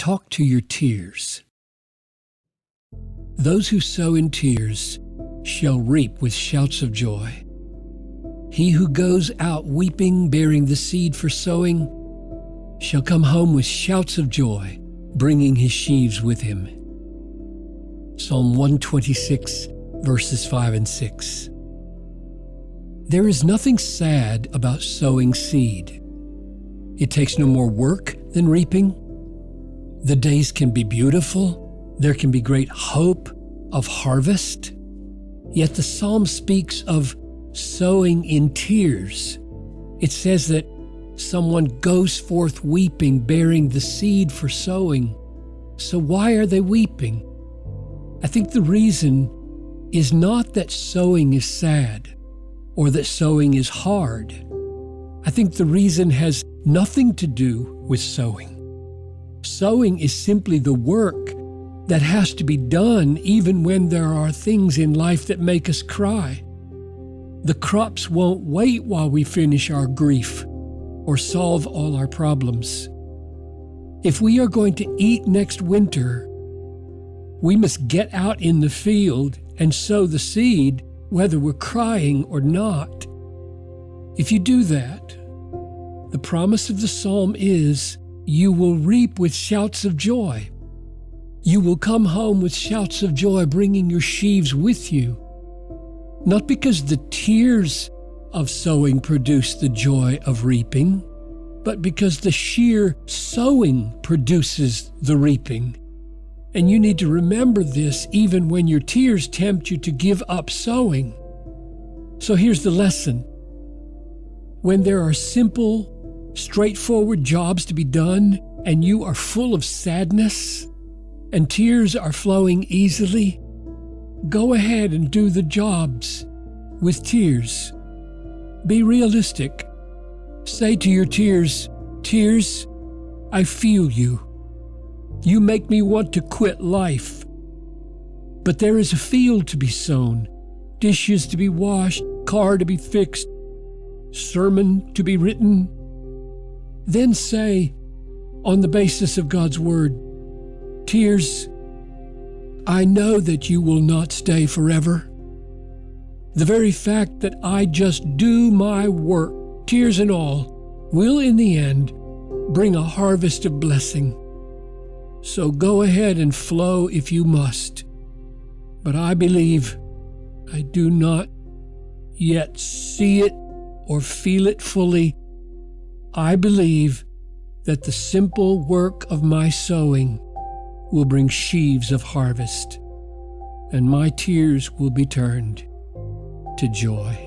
Talk to your tears. Those who sow in tears shall reap with shouts of joy. He who goes out weeping, bearing the seed for sowing, shall come home with shouts of joy, bringing his sheaves with him. Psalm 126, verses 5 and 6. There is nothing sad about sowing seed. It takes no more work than reaping. The days can be beautiful. There can be great hope of harvest. Yet the psalm speaks of sowing in tears. It says that someone goes forth weeping, bearing the seed for sowing. So why are they weeping? I think the reason is not that sowing is sad or that sowing is hard. I think the reason has nothing to do with sowing. Sowing is simply the work that has to be done even when there are things in life that make us cry. The crops won't wait while we finish our grief or solve all our problems. If we are going to eat next winter, we must get out in the field and sow the seed, whether we're crying or not. If you do that, the promise of the psalm is you will reap with shouts of joy. You will come home with shouts of joy, bringing your sheaves with you. Not because the tears of sowing produce the joy of reaping, but because the sheer sowing produces the reaping. And you need to remember this even when your tears tempt you to give up sowing. So here's the lesson. When there are simple, straightforward jobs to be done, and you are full of sadness, and tears are flowing easily, go ahead and do the jobs with tears. Be realistic. Say to your tears, "Tears, I feel you. You make me want to quit life. But there is a field to be sown, dishes to be washed, car to be fixed, sermon to be written." Then say, on the basis of God's word, "Tears, I know that you will not stay forever. The very fact that I just do my work, tears and all, will in the end bring a harvest of blessing. So go ahead and flow if you must. But I believe I do not yet see it or feel it fully. I believe that the simple work of my sowing will bring sheaves of harvest, and my tears will be turned to joy."